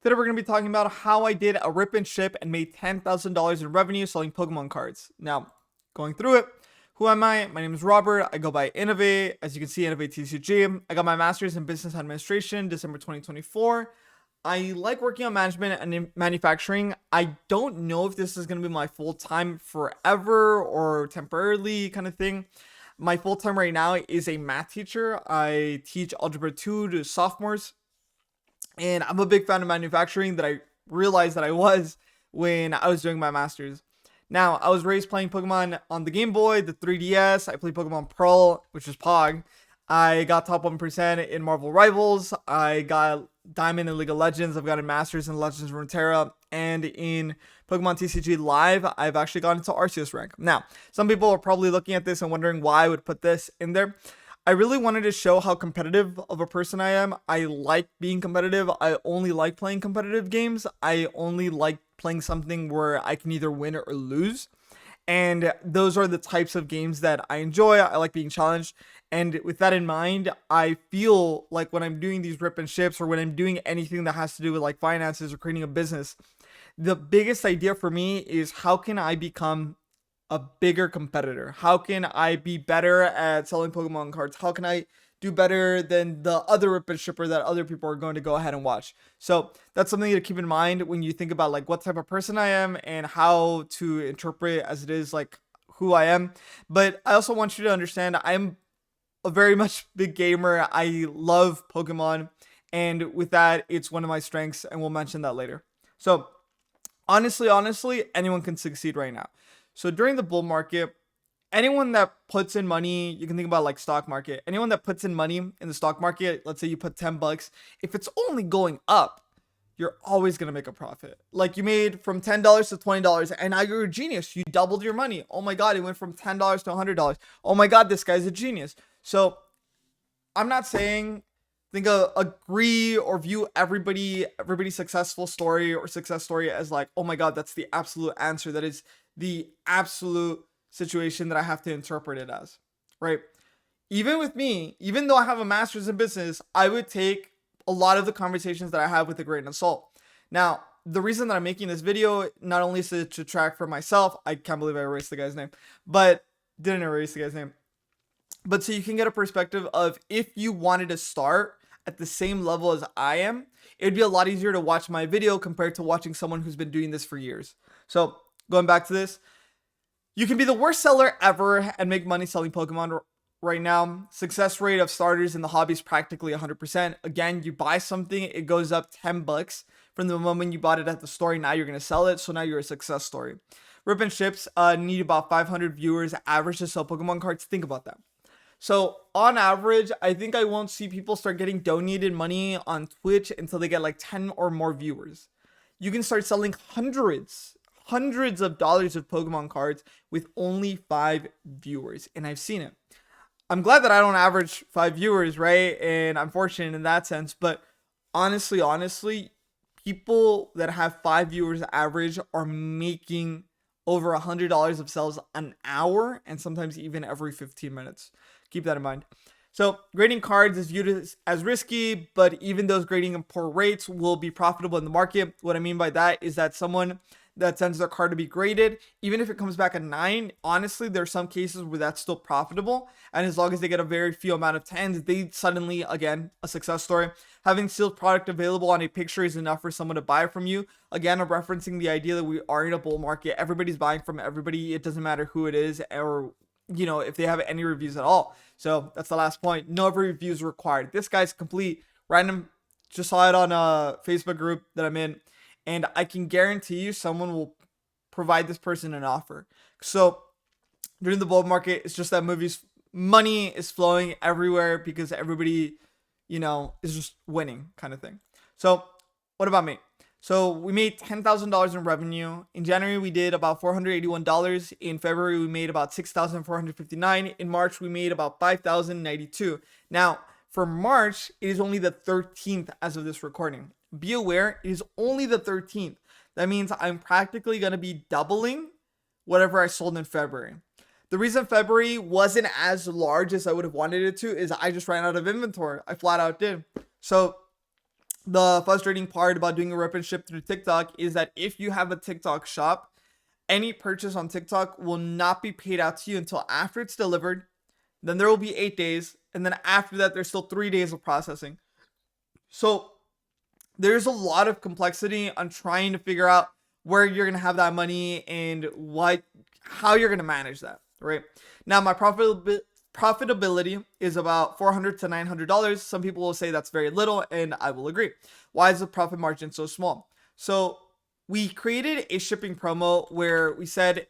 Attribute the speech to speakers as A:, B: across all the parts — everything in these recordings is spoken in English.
A: Today we're going to be talking about how I did a rip and ship and made $10,000 in revenue selling Pokemon cards. Now, going through it, who am I? My name is Robert. I go by Innovate. As you can see, Innovate TCG. I got my master's in business administration, December 2024. I like working on management and in manufacturing. I don't know if this is going to be my full-time forever or temporarily kind of thing. My full-time right now is a math teacher. I teach Algebra 2 to sophomores, and I'm a big fan of manufacturing that I realized that I was when I was doing my master's. Now, I was raised playing Pokemon on the Game Boy, the 3DS. I played Pokemon Pearl, which is Pog. I got top 1% in Marvel Rivals. I got Diamond in League of Legends. I've gotten Masters in Legends of Runeterra. And in Pokemon TCG Live, I've actually gotten to Arceus rank. Now, some people are probably looking at this and wondering why I would put this in there. I really wanted to show how competitive of a person I am. I like being competitive. I only like playing competitive games. I only like playing something where I can either win or lose. And those are the types of games that I enjoy. I like being challenged. And with that in mind, I feel like when I'm doing these rip and ships or when I'm doing anything that has to do with like finances or creating a business, the biggest idea for me is how can I become a bigger competitor? How can I be better at selling Pokemon cards? How can I do better than the other rip and shipper that other people are going to go ahead and watch? So that's something to keep in mind when you think about like what type of person I am and how to interpret as it is like who I am. But I also want you to understand I'm a very much big gamer. I love Pokemon, and with that, it's one of my strengths, and we'll mention that later. So honestly, anyone can succeed right now. So during the bull market, anyone that puts in money, you can think about like stock market. Anyone that puts in money in the stock market, let's say you put 10 bucks, if it's only going up, you're always going to make a profit. Like you made from $10 to $20 and now you're a genius. You doubled your money. Oh my God, it went from $10 to $100. Oh my God, this guy's a genius. So I'm not saying think agree or view everybody's successful story or success story as like, oh my God, that's the absolute answer. That is the absolute situation that I have to interpret it as, right? Even with me, even though I have a master's in business, I would take a lot of the conversations that I have with a grain of salt. Now, the reason that I'm making this video, not only is to track for myself, I can't believe I erased the guy's name, but didn't erase the guy's name. But so you can get a perspective of if you wanted to start at the same level as I am, it'd be a lot easier to watch my video compared to watching someone who's been doing this for years. So going back to this, you can be the worst seller ever and make money selling Pokemon right now. Success rate of starters in the hobby is practically 100%. Again, you buy something, it goes up 10 bucks from the moment you bought it at the store. Now you're going to sell it. So now you're a success story. Rip and ships need about 500 viewers average to sell Pokemon cards. Think about that. So on average, I think I won't see people start getting donated money on Twitch until they get like 10 or more viewers. You can start selling hundreds of dollars of Pokemon cards with only 5 viewers. And I've seen it. I'm glad that I don't average 5 viewers, right? And I'm fortunate in that sense. But honestly, people that have 5 viewers average are making over $100 of sales an hour and sometimes even every 15 minutes. Keep that in mind. So grading cards is viewed as risky, but even those grading and poor rates will be profitable in the market. What I mean by that is that someone that sends their card to be graded, even if it comes back a 9, honestly, there are some cases where that's still profitable. And as long as they get a very few amount of 10s, they suddenly, again, a success story. Having sealed product available on a picture is enough for someone to buy from you. Again, I'm referencing the idea that we are in a bull market. Everybody's buying from everybody. It doesn't matter who it is or if they have any reviews at all. So that's the last point. No reviews required. This guy's complete random. Just saw it on a Facebook group that I'm in, and I can guarantee you someone will provide this person an offer. So during the bull market, it's just that money is flowing everywhere because everybody, is just winning kind of thing. So what about me? So we made $10,000 in revenue. In January, we did about $481. In February, we made about $6,459. In March, we made about $5,092. Now, for March, it is only the 13th as of this recording. Be aware, it is only the 13th. That means I'm practically going to be doubling whatever I sold in February. The reason February wasn't as large as I would have wanted it to is I just ran out of inventory. I flat out did. So The frustrating part about doing a rip and ship through TikTok is that if you have a TikTok shop, any purchase on TikTok will not be paid out to you until after it's delivered. Then there will be 8 days. And then after that, there's still 3 days of processing. So there's a lot of complexity on trying to figure out where you're going to have that money and how you're going to manage that, right? Now, my profitability is about $400 to $900. Some people will say that's very little, and I will agree. Why is the profit margin so small? So we created a shipping promo where we said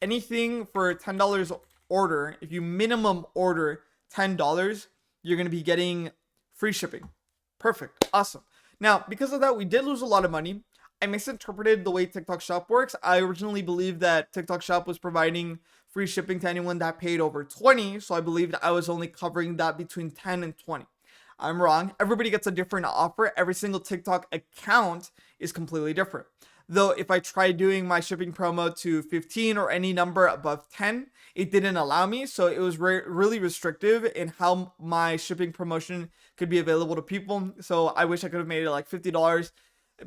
A: anything for $10 order, if you minimum order $10, you're going to be getting free shipping. Perfect. Awesome. Now, because of that, we did lose a lot of money. I misinterpreted the way TikTok Shop works. I originally believed that TikTok Shop was providing free shipping to anyone that paid over 20. So I believed I was only covering that between 10 and 20. I'm wrong. Everybody gets a different offer. Every single TikTok account is completely different. Though if I tried doing my shipping promo to 15 or any number above 10, it didn't allow me. So it was really restrictive in how my shipping promotion could be available to people. So I wish I could have made it like $50,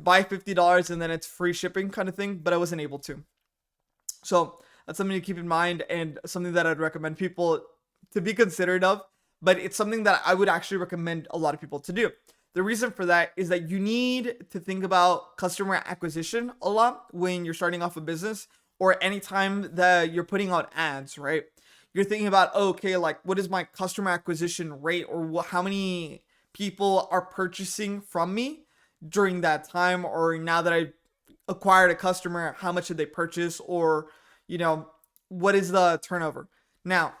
A: buy $50 and then it's free shipping kind of thing, but I wasn't able to. So that's something to keep in mind and something that I'd recommend people to be considerate of, but it's something that I would actually recommend a lot of people to do. The reason for that is that you need to think about customer acquisition a lot when you're starting off a business or anytime that you're putting out ads, right? You're thinking about, oh, okay, like what is my customer acquisition rate or how many people are purchasing from me during that time, or now that I acquired a customer, how much did they purchase, or, what is the turnover? Now,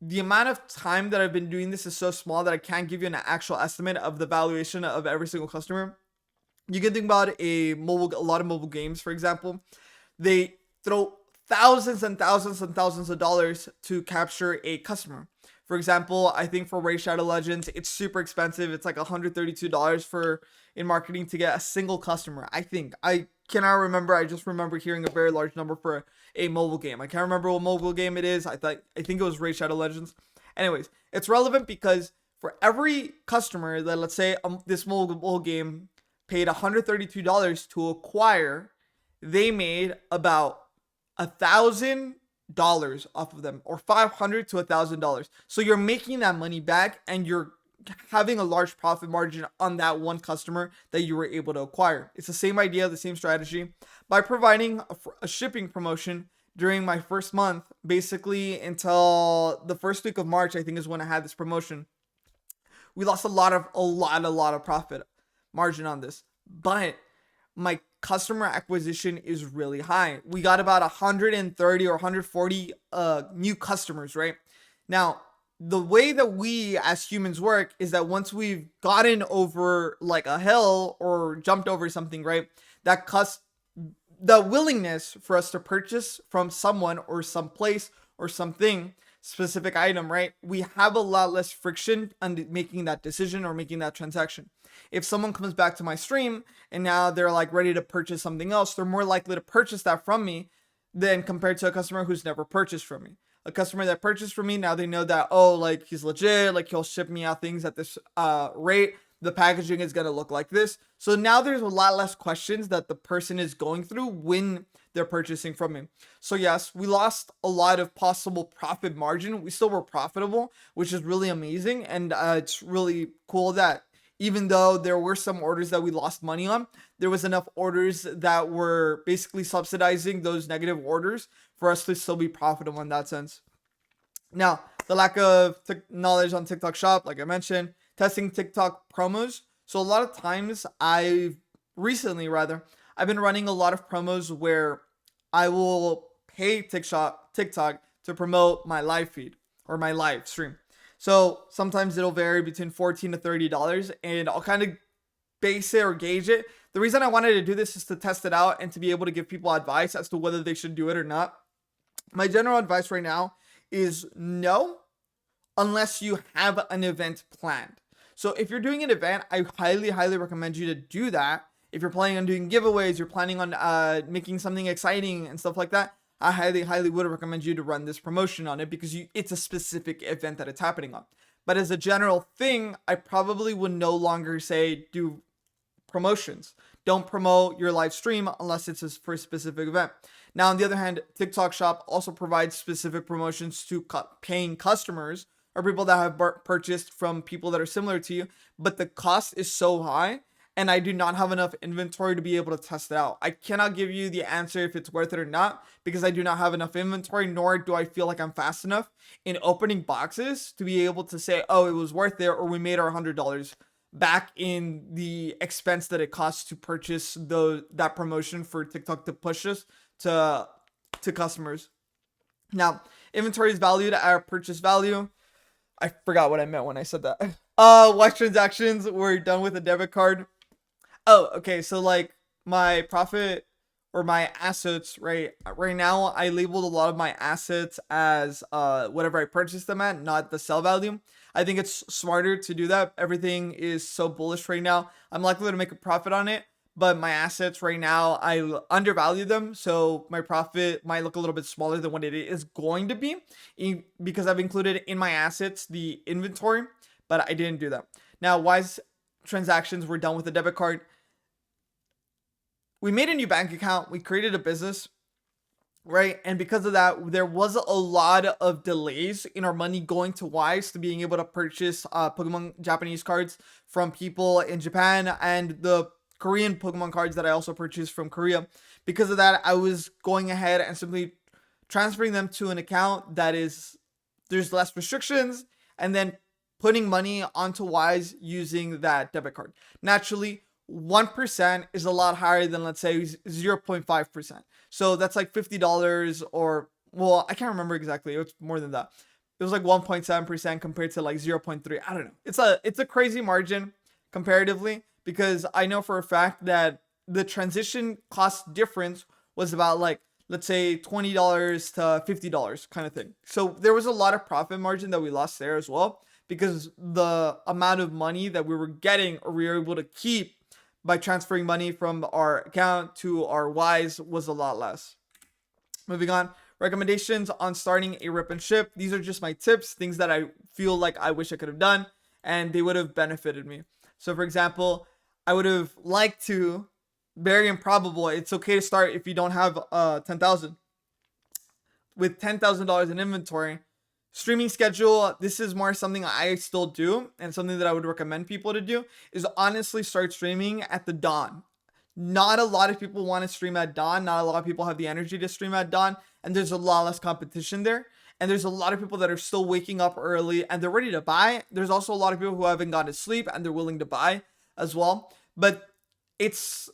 A: the amount of time that I've been doing this is so small that I can't give you an actual estimate of the valuation of every single customer. You can think about a lot of mobile games, for example. They throw thousands and thousands and thousands of dollars to capture a customer. For example, I think for Raid Shadow Legends, it's super expensive. It's like $132 in marketing to get a single customer. I cannot remember. I just remember hearing a very large number for a mobile game. I can't remember what mobile game it is. I think it was Raid Shadow Legends. Anyways, it's relevant because for every customer that, let's say, this mobile game paid $132 to acquire, they made about $1,000 off of them, or $500 to $1,000. So you're making that money back and you're having a large profit margin on that one customer that you were able to acquire. It's the same idea, the same strategy. By providing a shipping promotion during my first month, basically until the first week of March, I think is when I had this promotion, we lost a lot of profit margin on this. But my customer acquisition is really high. We got about 130 or 140 new customers, right? Now, the way that we as humans work is that once we've gotten over like a hill or jumped over something, right? The willingness for us to purchase from someone or some place or something, specific item, right? We have a lot less friction on making that decision or making that transaction. If someone comes back to my stream and now they're like ready to purchase something else, they're more likely to purchase that from me than compared to a customer who's never purchased from me. A customer that purchased from me, now they know that, oh, like he's legit, like he'll ship me out things at this rate. The packaging is going to look like this. So now there's a lot less questions that the person is going through when they're purchasing from me. So yes, we lost a lot of possible profit margin. We still were profitable, which is really amazing. And it's really cool that even though there were some orders that we lost money on, there was enough orders that were basically subsidizing those negative orders for us to still be profitable in that sense. Now, the lack of knowledge on TikTok Shop, like I mentioned, testing TikTok promos. So a lot of times I've been running a lot of promos where I will pay TikTok to promote my live feed or my live stream. So sometimes it'll vary between $14 to $30, and I'll kind of base it or gauge it. The reason I wanted to do this is to test it out and to be able to give people advice as to whether they should do it or not. My general advice right now is no, unless you have an event planned. So if you're doing an event, I highly, highly recommend you to do that. If you're planning on doing giveaways, you're planning on making something exciting and stuff like that, I highly, highly would recommend you to run this promotion on it because it's a specific event that it's happening on. But as a general thing, I probably would no longer say do promotions. Don't promote your live stream unless it's for a specific event. Now, on the other hand, TikTok Shop also provides specific promotions to paying customers or people that have purchased from people that are similar to you, but the cost is so high and I do not have enough inventory to be able to test it out. I cannot give you the answer if it's worth it or not because I do not have enough inventory, nor do I feel like I'm fast enough in opening boxes to be able to say, oh, it was worth it, or we made our $100 back in the expense that it costs to purchase that promotion for TikTok to push us to customers. Now, inventory is valued at our purchase value. I forgot what I meant when I said that. Watch transactions were done with a debit card. Oh, okay. So like my profit or my assets, right now I labeled a lot of my assets as whatever I purchased them at, not the sell value. I think it's smarter to do that. Everything is so bullish right now. I'm likely to make a profit on it, but my assets right now, I undervalue them. So my profit might look a little bit smaller than what it is going to be because I've included in my assets the inventory, but I didn't do that. Now, why transactions were done with a debit card? We made a new bank account. We created a business, right? And because of that, there was a lot of delays in our money going to Wise to being able to purchase Pokemon Japanese cards from people in Japan and the Korean Pokemon cards that I also purchased from Korea. Because of that, I was going ahead and simply transferring them to an account that there's less restrictions, and then putting money onto Wise using that debit card. Naturally, 1% is a lot higher than, let's say, 0.5%. So that's like $50 or, well, I can't remember exactly. It's more than that. It was like 1.7% compared to like 0.3. I don't know. It's a crazy margin comparatively, because I know for a fact that the transition cost difference was about like, let's say $20 to $50 kind of thing. So there was a lot of profit margin that we lost there as well, because the amount of money that we were getting or we were able to keep by transferring money from our account to our Wise was a lot less. Moving on, recommendations on starting a rip and ship. These are just my tips, things that I feel like I wish I could have done and they would have benefited me. So for example, I would have liked to, very improbable, it's okay to start if you don't have 10,000. With $10,000 in inventory, streaming schedule, this is more something I still do and something that I would recommend people to do, is honestly start streaming at the dawn. Not a lot of people want to stream at dawn. Not a lot of people have the energy to stream at dawn, and there's a lot less competition there. And there's a lot of people that are still waking up early and they're ready to buy. There's also a lot of people who haven't gone to sleep and they're willing to buy as well. But it's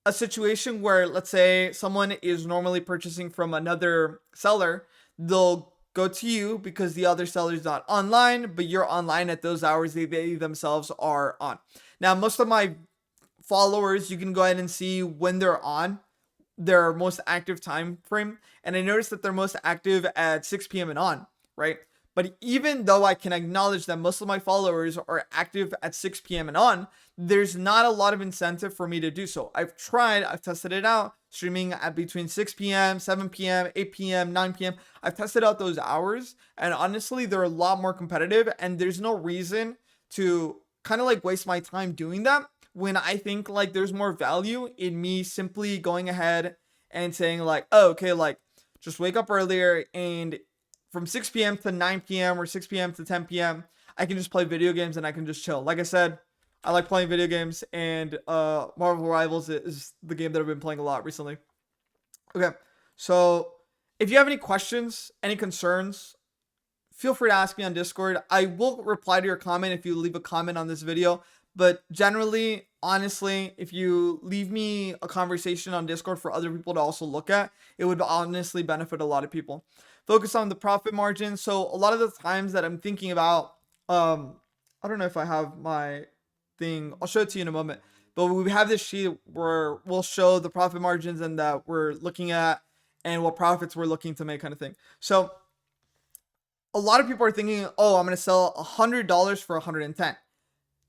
A: a situation where, let's say someone is normally purchasing from another seller, they'll go to you because the other seller is not online, but you're online at those hours they themselves are on. Now, most of my followers, you can go ahead and see when they're on their most active time frame, and I noticed that they're most active at 6 p.m. and on, right? But even though I can acknowledge that most of my followers are active at 6 p.m. and on, there's not a lot of incentive for me to do so. I've tested it out, streaming at between 6 p.m., 7 p.m., 8 p.m., 9 p.m. I've tested out those hours, and honestly, they're a lot more competitive, and there's no reason to kind of like waste my time doing that when I think like there's more value in me simply going ahead and saying like, oh, okay, like just wake up earlier, and from 6 p.m. to 9 p.m. or 6 p.m. to 10 p.m., I can just play video games and I can just chill. Like I said, I like playing video games, and Marvel Rivals is the game that I've been playing a lot recently. Okay, so if you have any questions, any concerns, feel free to ask me on Discord. I will reply to your comment if you leave a comment on this video. But generally, honestly, if you leave me a conversation on Discord for other people to also look at, it would honestly benefit a lot of people. Focus on the profit margin. So a lot of the times that I'm thinking about, I don't know if I have my thing. I'll show it to you in a moment. But we have this sheet where we'll show the profit margins and that we're looking at and what profits we're looking to make, kind of thing. So a lot of people are thinking, oh, I'm going to sell $100 for 110.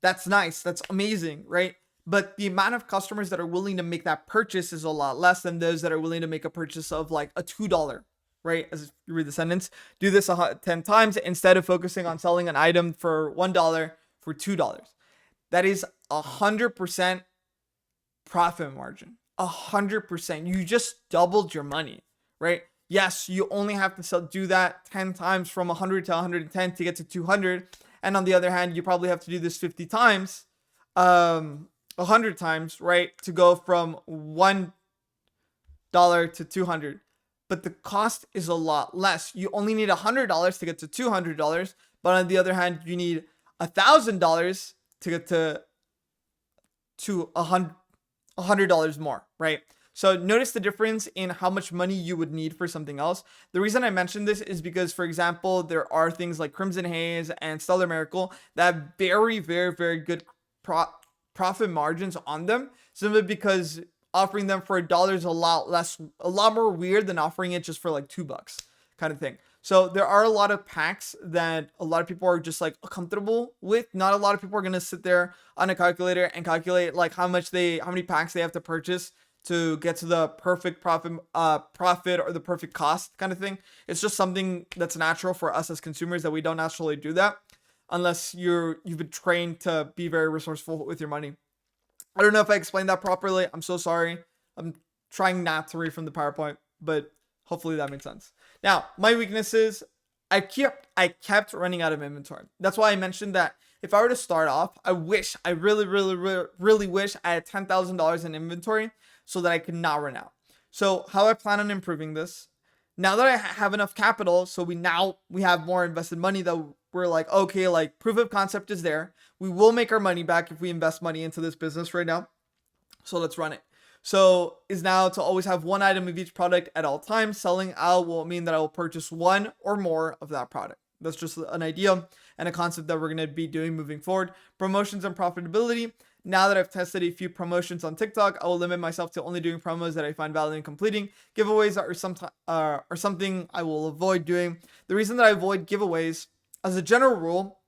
A: That's nice. That's amazing, right? But the amount of customers that are willing to make that purchase is a lot less than those that are willing to make a purchase of like a $2, right? As you read the sentence, do this 10 times instead of focusing on selling an item for $1 for $2. That is 100% profit margin. 100%. You just doubled your money, right? Yes, you only have to do that 10 times from 100 to 110 to get to 200. And on the other hand, you probably have to do this 50 times, 100 times, right? To go from $1 to 200. But the cost is a lot less. You only need $100 to get to $200. But on the other hand, you need $1,000 to get to $100 more, right? So notice the difference in how much money you would need for something else. The reason I mentioned this is because, for example, there are things like Crimson Haze and Stellar Miracle that have very, very, very good profit margins on them, simply because offering them for $1 is a lot more weird than offering it just for like $2 kind of thing. So there are a lot of packs that a lot of people are just like comfortable with. Not a lot of people are going to sit there on a calculator and calculate like how many packs they have to purchase to get to the perfect profit or the perfect cost kind of thing. It's just something that's natural for us as consumers that we don't naturally do that unless you've been trained to be very resourceful with your money. I don't know if I explained that properly. I'm so sorry. I'm trying not to read from the PowerPoint, but hopefully that makes sense. Now, my weaknesses, I kept running out of inventory. That's why I mentioned that if I were to start off, I really, really, really, really wish I had $10,000 in inventory so that I could not run out. So how I plan on improving this, now that I have enough capital, so we have more invested money that we're like, okay, like proof of concept is there. We will make our money back if we invest money into this business right now. So let's run it. So is now to always have one item of each product at all times. Selling out will mean that I will purchase one or more of that product. That's just an idea and a concept that we're going to be doing moving forward. Promotions and profitability. Now that I've tested a few promotions on TikTok, I will limit myself to only doing promos that I find value in completing. Giveaways are something I will avoid doing. The reason that I avoid giveaways, as a general rule,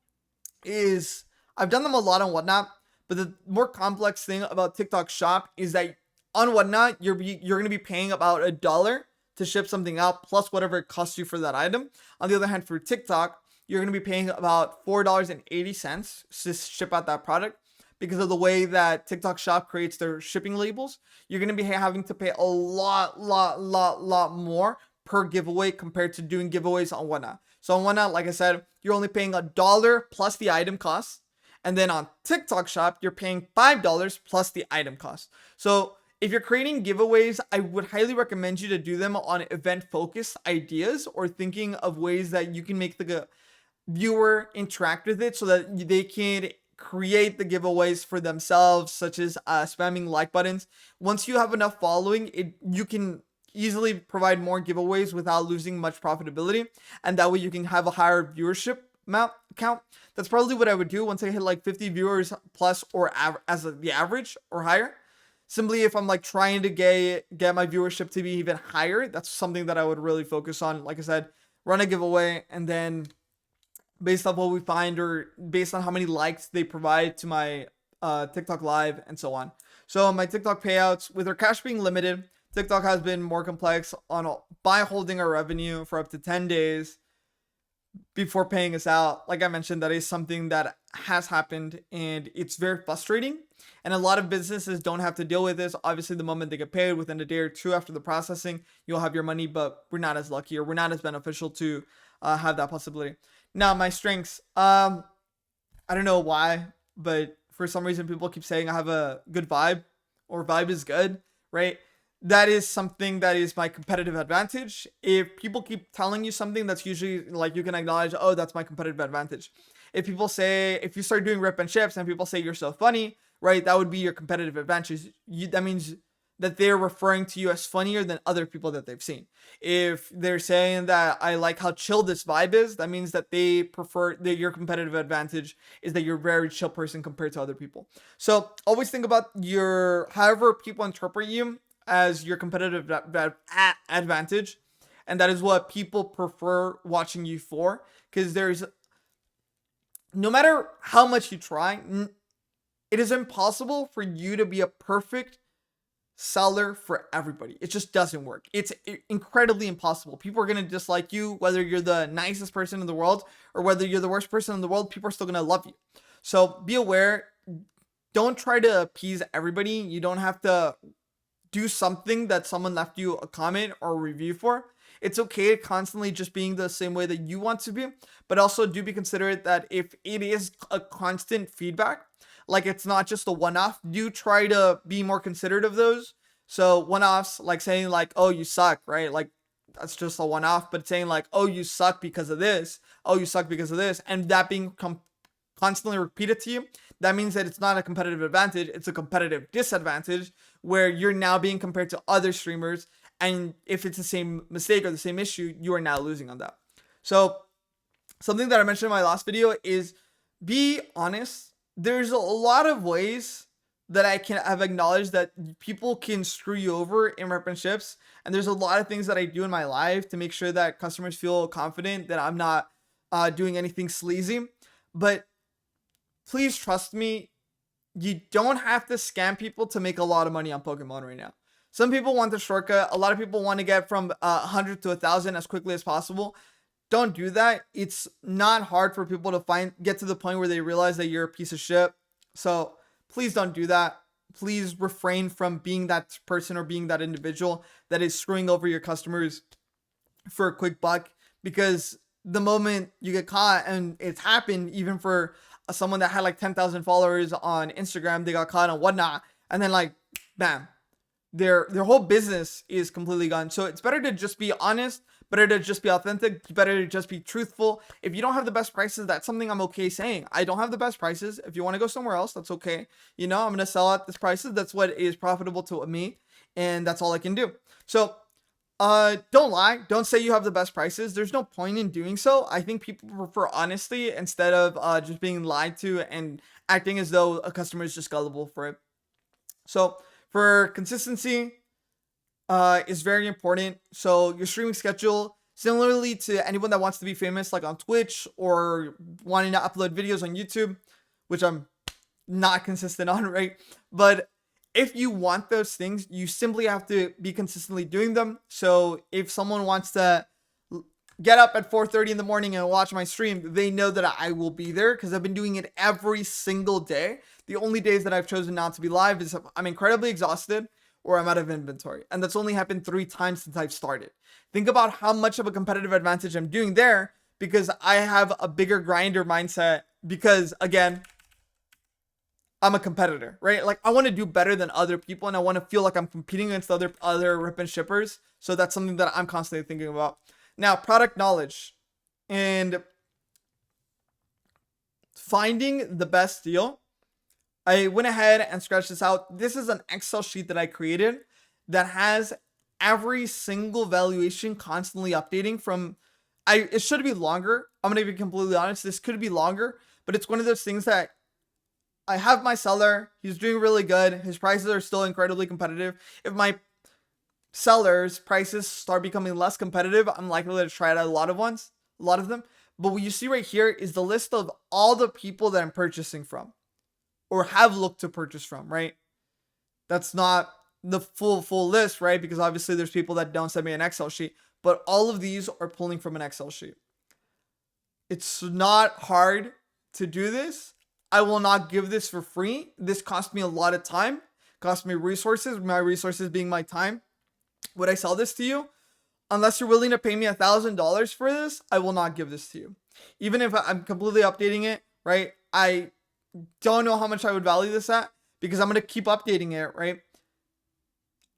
A: is I've done them a lot on Whatnot, but the more complex thing about TikTok Shop is that on Whatnot, you're going to be paying about $1 to ship something out, plus whatever it costs you for that item. On the other hand, for TikTok, you're going to be paying about $4.80 to ship out that product. Because of the way that TikTok Shop creates their shipping labels, you're going to be having to pay a lot more per giveaway compared to doing giveaways on Whatnot. So on Whatnot, like I said, you're only paying $1 plus the item cost. And then on TikTok Shop, you're paying $5 plus the item cost. So if you're creating giveaways, I would highly recommend you to do them on event-focused ideas or thinking of ways that you can make the viewer interact with it so that they can create the giveaways for themselves, such as spamming like buttons. Once you have enough following, you can easily provide more giveaways without losing much profitability, and that way you can have a higher viewership count. That's probably what I would do once I hit like 50 viewers plus or the average or higher. Simply if I'm like trying to get my viewership to be even higher, that's something that I would really focus on. Like I said, run a giveaway, and then based on what we find or based on how many likes they provide to my TikTok live and so on. So my TikTok payouts, with our cash being limited, TikTok has been more complex by holding our revenue for up to 10 days before paying us out. Like I mentioned, that is something that has happened and it's very frustrating. And a lot of businesses don't have to deal with this. Obviously, the moment they get paid within a day or two after the processing, you'll have your money, but we're not as lucky or we're not as beneficial to have that possibility. Now, my strengths, I don't know why, but for some reason people keep saying I have a good vibe or vibe is good, right? That is something that is my competitive advantage. If people keep telling you something, that's usually like you can acknowledge, oh, that's my competitive advantage. If you start doing rip and chips and people say you're so funny, right, that would be your competitive advantage. That means that they're referring to you as funnier than other people that they've seen. If they're saying that I like how chill this vibe is, that means that they prefer that your competitive advantage is that you're a very chill person compared to other people. So always think about however people interpret you as your competitive advantage. And that is what people prefer watching you for. Because no matter how much you try, it is impossible for you to be a perfect seller for everybody. It just doesn't work. It's incredibly impossible. People are going to dislike you, whether you're the nicest person in the world or whether you're the worst person in the world. People are still going to love you. So be aware don't try to appease everybody. You don't have to do something that someone left you a comment or a review for. It's okay constantly just being the same way that you want to be, but also do be considerate that if it is a constant feedback, like it's not just a one-off, do try to be more considerate of those. So one-offs, like saying like, oh, you suck, right? Like that's just a one-off, but saying like, oh, you suck because of this, oh, you suck because of this, and that being constantly repeated to you, that means that it's not a competitive advantage, it's a competitive disadvantage where you're now being compared to other streamers. And if it's the same mistake or the same issue, you are now losing on that. So something that I mentioned in my last video is be honest. There's a lot of ways that I can have acknowledged that people can screw you over in rep and ships. And there's a lot of things that I do in my life to make sure that customers feel confident that I'm not doing anything sleazy. But please trust me, you don't have to scam people to make a lot of money on Pokemon right now. Some people want the shortcut. A lot of people want to get from 100 to 1,000 as quickly as possible. Don't do that. It's not hard for people to get to the point where they realize that you're a piece of shit. So please don't do that. Please refrain from being that person or being that individual that is screwing over your customers for a quick buck, because the moment you get caught, and it's happened even for someone that had like 10,000 followers on Instagram, they got caught on whatnot, and then like, bam, their whole business is completely gone. So it's better to just be honest, better to just be authentic, better to just be truthful. If you don't have the best prices, that's something I'm okay saying. I don't have the best prices. If you want to go somewhere else, that's okay. You know, I'm going to sell at this prices. That's what is profitable to me, and that's all I can do. So don't lie. Don't say you have the best prices. There's no point in doing so. I think people prefer honesty instead of just being lied to and acting as though a customer is just gullible for it. So for consistency is very important. So your streaming schedule, similarly to anyone that wants to be famous, like on Twitch or wanting to upload videos on YouTube, which I'm not consistent on, right? But if you want those things, you simply have to be consistently doing them. So if someone wants to get up at 4:30 in the morning and watch my stream, they know that I will be there because I've been doing it every single day. The only days that I've chosen not to be live is if I'm incredibly exhausted or I'm out of inventory. And that's only happened 3 times since I've started. Think about how much of a competitive advantage I'm doing there, because I have a bigger grinder mindset, because again, I'm a competitor, right? Like I want to do better than other people, and I want to feel like I'm competing against other rip and shippers. So that's something that I'm constantly thinking about. Now, product knowledge and finding the best deal. I went ahead and scratched this out. This is an Excel sheet that I created that has every single valuation constantly updating from it should be longer. I'm going to be completely honest. This could be longer, but it's one of those things that I have my seller. He's doing really good. His prices are still incredibly competitive. If my sellers' prices start becoming less competitive, I'm likely to try out a lot of them. But what you see right here is the list of all the people that I'm purchasing from or have looked to purchase from, right? That's not the full list, right? Because obviously there's people that don't send me an Excel sheet, but all of these are pulling from an Excel sheet. It's not hard to do this. I will not give this for free. This cost me a lot of time, cost me resources, my resources being my time. Would I sell this to you? Unless you're willing to pay me $1,000 for this, I will not give this to you. Even if I'm completely updating it, right? I don't know how much I would value this at, because I'm going to keep updating it, right?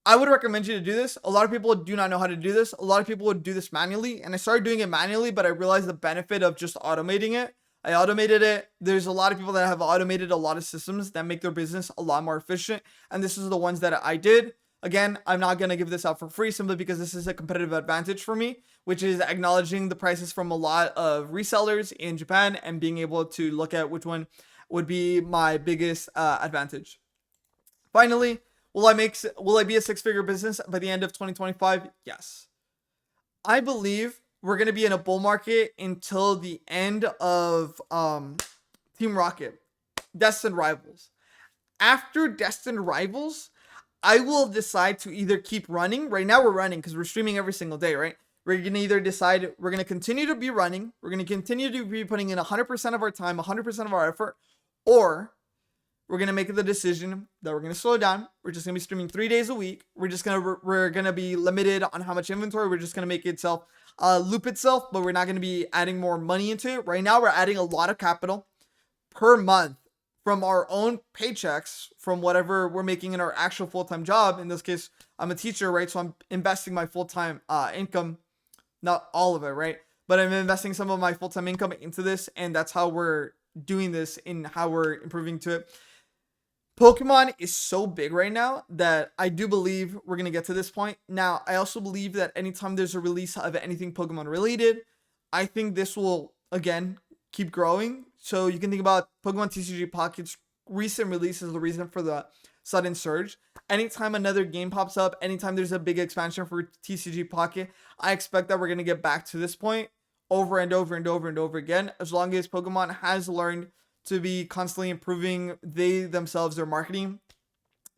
A: I would recommend you to do this. A lot of people do not know how to do this. A lot of people would do this manually, and I started doing it manually, but I realized the benefit of just automating it. I automated it. There's a lot of people that have automated a lot of systems that make their business a lot more efficient, and this is the ones that I did. Again, I'm not going to give this out for free simply because this is a competitive advantage for me, which is acknowledging the prices from a lot of resellers in Japan and being able to look at which one would be my biggest advantage. Finally, will I be a 6-figure business by the end of 2025? Yes. I believe we're going to be in a bull market until the end of Team Rocket, Destined Rivals. After Destined Rivals, I will decide to either keep running. Right now we're running because we're streaming every single day, right? We're going to either decide we're going to continue to be running. We're going to continue to be putting in 100% of our time, 100% of our effort, or we're gonna make the decision that we're gonna slow down. We're just gonna be streaming 3 days a week. We're gonna be limited on how much inventory. We're just gonna make itself loop itself, but we're not gonna be adding more money into it. Right now, we're adding a lot of capital per month from our own paychecks, from whatever we're making in our actual full-time job. In this case, I'm a teacher, right? So I'm investing my full-time income, not all of it, right? But I'm investing some of my full-time income into this, and that's how we're doing this and how we're improving to it. Pokemon is so big right now that I do believe we're going to get to this point. Now, I also believe that anytime there's a release of anything Pokemon related, I think this will, again, keep growing. So you can think about Pokemon TCG Pocket's recent release is the reason for the sudden surge. Anytime another game pops up, anytime there's a big expansion for TCG Pocket, I expect that we're going to get back to this point over and over and over and over again, as long as Pokemon has learned to be constantly improving their marketing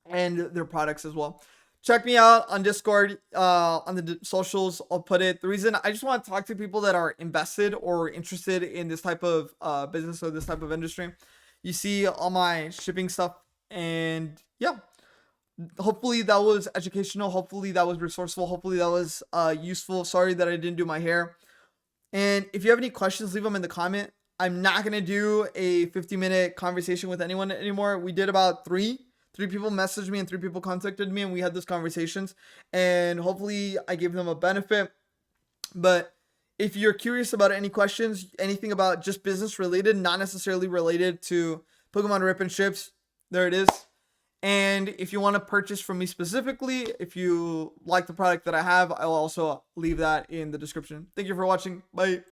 A: and their products as well. Check me out on Discord, on the socials. I'll put it. The reason I just want to talk to people that are invested or interested in this type of business or this type of industry. You see all my shipping stuff, and yeah, hopefully that was educational. Hopefully that was resourceful. Hopefully that was useful. Sorry that I didn't do my hair. And if you have any questions, leave them in the comment. I'm not going to do a 50-minute conversation with anyone anymore. We did about three people messaged me and 3 people contacted me, and we had those conversations, and hopefully I gave them a benefit. But if you're curious about any questions, anything about just business related, not necessarily related to Pokemon Rip and Ships, there it is. And if you want to purchase from me specifically, if you like the product that I have, I'll also leave that in the description. Thank you for watching. Bye.